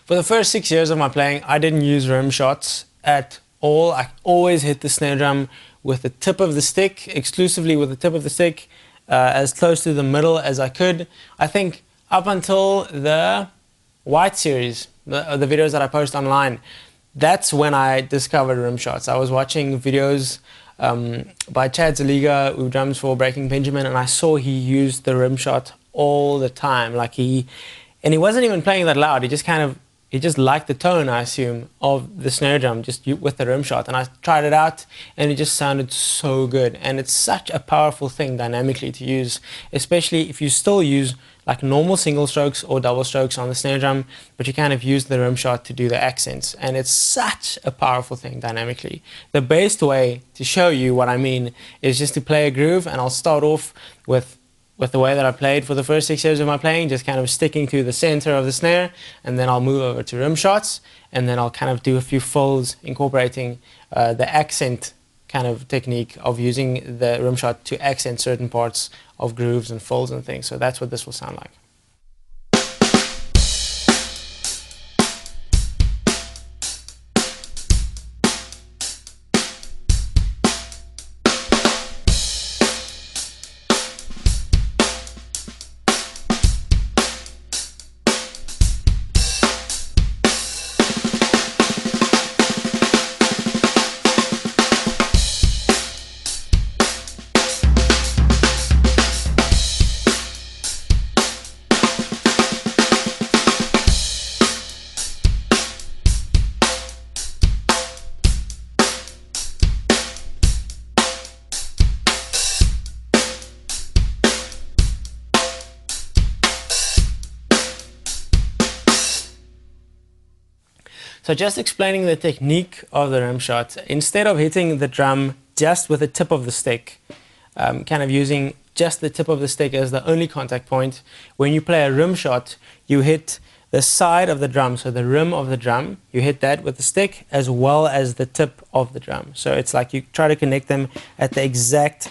For the first 6 years of my playing, I didn't use rim shots at all. I always hit the snare drum with the tip of the stick, exclusively with the tip of the stick, as close to the middle as I could. I think up until the White series, the videos that I post online, that's when I discovered rim shots. I was watching videos by Chad Zaliga, who drums for Breaking Benjamin, and I saw he used the rim shot all the time. And he wasn't even playing that loud. He just liked the tone, I assume, of the snare drum just with the rim shot. And I tried it out, and it just sounded so good. And it's such a powerful thing dynamically to use, especially if you still use like normal single strokes or double strokes on the snare drum, but you kind of use the rim shot to do the accents. And it's such a powerful thing dynamically. The best way to show you what I mean is just to play a groove, and I'll start off with the way that I played for the first 6 years of my playing, just kind of sticking to the center of the snare, and then I'll move over to rim shots, and then I'll kind of do a few fills incorporating the accent kind of technique of using the rim shot to accent certain parts of grooves and fills and things. So that's what this will sound like. So just explaining the technique of the rim shot, instead of hitting the drum just with the tip of the stick, kind of using just the tip of the stick as the only contact point, when you play a rim shot, you hit the side of the drum, so the rim of the drum, you hit that with the stick as well as the tip of the drum. So it's like you try to connect them at the exact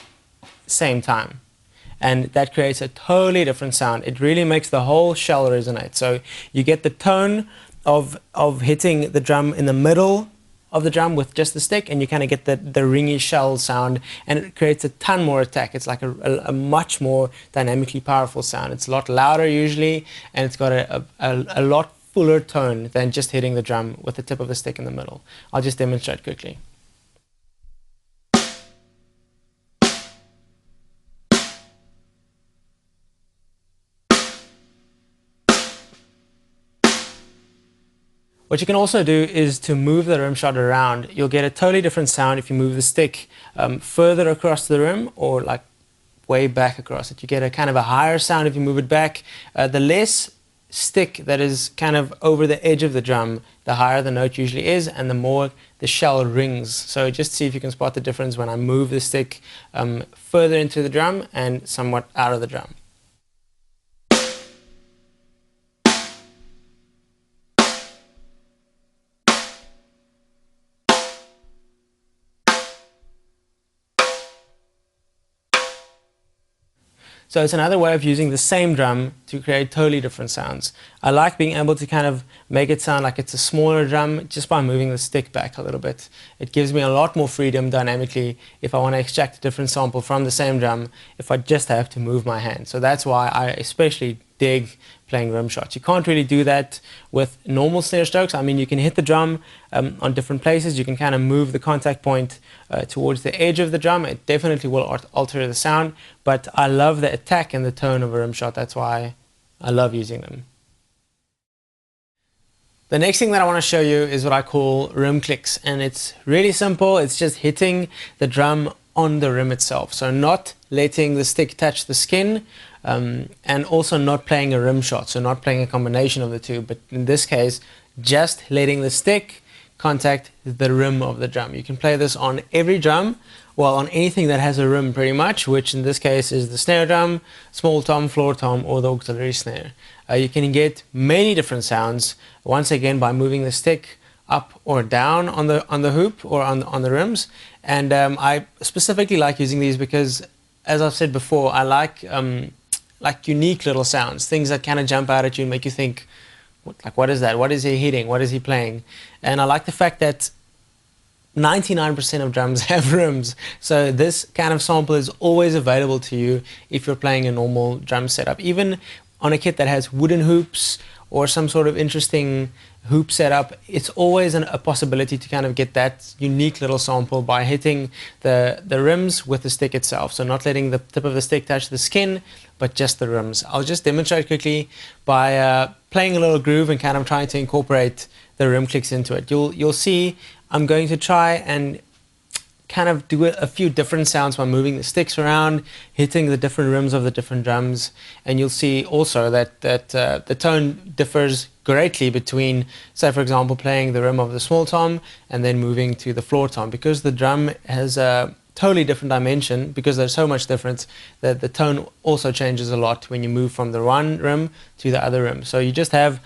same time. And that creates a totally different sound. It really makes the whole shell resonate. So you get the tone of hitting the drum in the middle of the drum with just the stick, and you kind of get the ringy shell sound, and it creates a ton more attack. It's like a much more dynamically powerful sound. It's a lot louder usually, and it's got a lot fuller tone than just hitting the drum with the tip of the stick in the middle. I'll just demonstrate quickly. What you can also do is to move the rim shot around. You'll get a totally different sound if you move the stick further across the rim or like way back across it. You get a kind of a higher sound if you move it back. The less stick that is kind of over the edge of the drum, the higher the note usually is, and the more the shell rings. So just see if you can spot the difference when I move the stick further into the drum and somewhat out of the drum. So it's another way of using the same drum to create totally different sounds. I like being able to kind of make it sound like it's a smaller drum just by moving the stick back a little bit. It gives me a lot more freedom dynamically if I want to extract a different sample from the same drum if I just have to move my hand. So that's why I especially dig playing rim shots. You can't really do that with normal snare strokes. I mean, you can hit the drum on different places. You can kind of move the contact point towards the edge of the drum. It definitely will alter the sound, but I love the attack and the tone of a rim shot. That's why I love using them. The next thing that I want to show you is what I call rim clicks, and it's really simple. It's just hitting the drum on the rim itself. So not letting the stick touch the skin, and also not playing a rim shot, so not playing a combination of the two, but in this case just letting the stick contact the rim of the drum. You can play this on every drum, well, on anything that has a rim pretty much, which in this case is the snare drum, small tom, floor tom, or the auxiliary snare. You can get many different sounds once again by moving the stick up or down on the hoop or on the rims. And I specifically like using these because, as I've said before, I like unique little sounds, things that kind of jump out at you and make you think, like, what is that? What is he hitting? What is he playing? And I like the fact that 99% of drums have rims, so this kind of sample is always available to you if you're playing a normal drum setup. Even on a kit that has wooden hoops or some sort of interesting hoop setup, it's always a possibility to kind of get that unique little sample by hitting the rims with the stick itself. So not letting the tip of the stick touch the skin, but just the rims. I'll just demonstrate quickly by playing a little groove and kind of trying to incorporate the rim clicks into it. You'll see I'm going to try and kind of do a few different sounds by moving the sticks around, hitting the different rims of the different drums, and you'll see also that the tone differs greatly between, say for example, playing the rim of the small tom and then moving to the floor tom, because the drum has a totally different dimension, because there's so much difference that the tone also changes a lot when you move from the one rim to the other rim. So you just have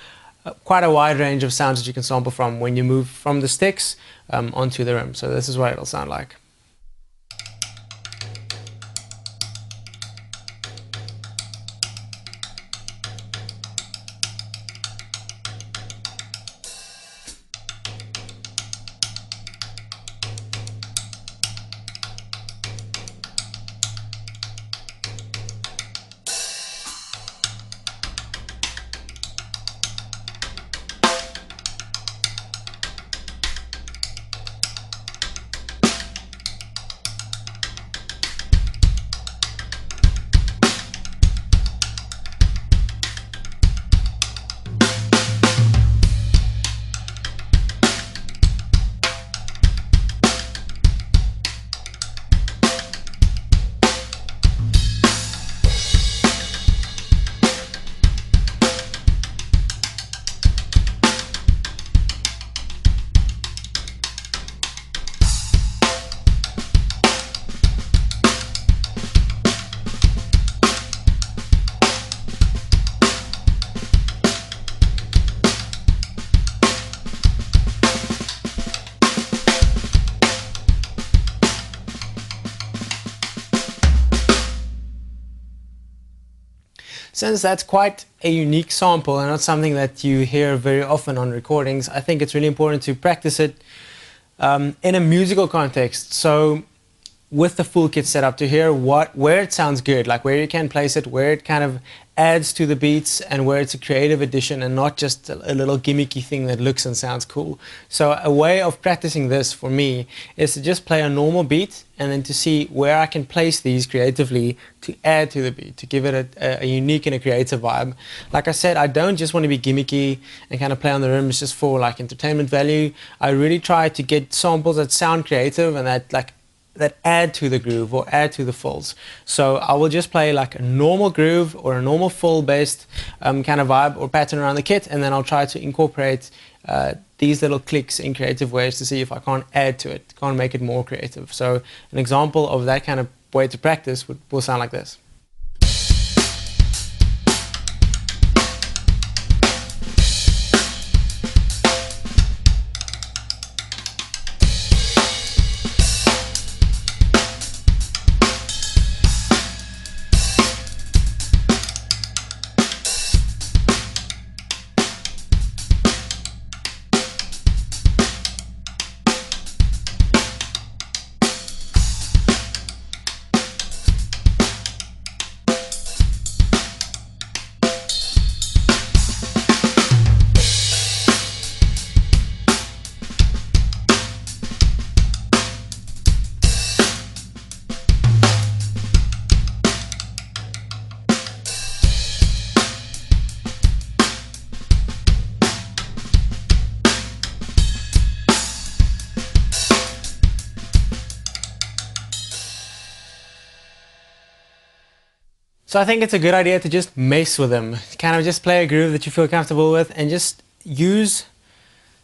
quite a wide range of sounds that you can sample from when you move from the sticks onto the rim. So this is what it'll sound like. Since that's quite a unique sample and not something that you hear very often on recordings, I think it's really important to practice it in a musical context. So with the full kit setup, to hear where it sounds good, like where you can place it, where it kind of adds to the beats, and where it's a creative addition and not just a little gimmicky thing that looks and sounds cool. So a way of practicing this for me is to just play a normal beat and then to see where I can place these creatively to add to the beat, to give it a unique and a creative vibe. Like I said, I don't just want to be gimmicky and kind of play on the rims just for like entertainment value. I really try to get samples that sound creative and that add to the groove or add to the fills. So I will just play like a normal groove or a normal full based kind of vibe or pattern around the kit, and then I'll try to incorporate these little clicks in creative ways to see if I can't add to it, can't make it more creative. So an example of that kind of way to practice will sound like this. So I think it's a good idea to just mess with them, kind of just play a groove that you feel comfortable with and just use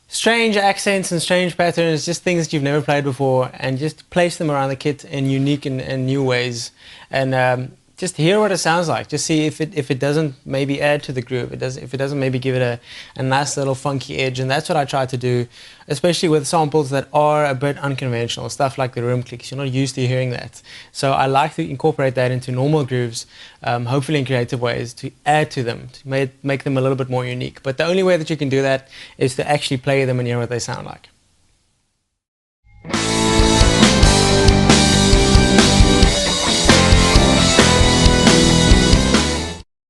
strange accents and strange patterns, just things that you've never played before, and just place them around the kit in unique and new ways. And just hear what it sounds like. Just see if it doesn't maybe add to the groove. If it doesn't maybe give it a nice little funky edge. And that's what I try to do, especially with samples that are a bit unconventional, stuff like the room clicks. You're not used to hearing that. So I like to incorporate that into normal grooves, hopefully in creative ways, to add to them, to make them a little bit more unique. But the only way that you can do that is to actually play them and hear what they sound like.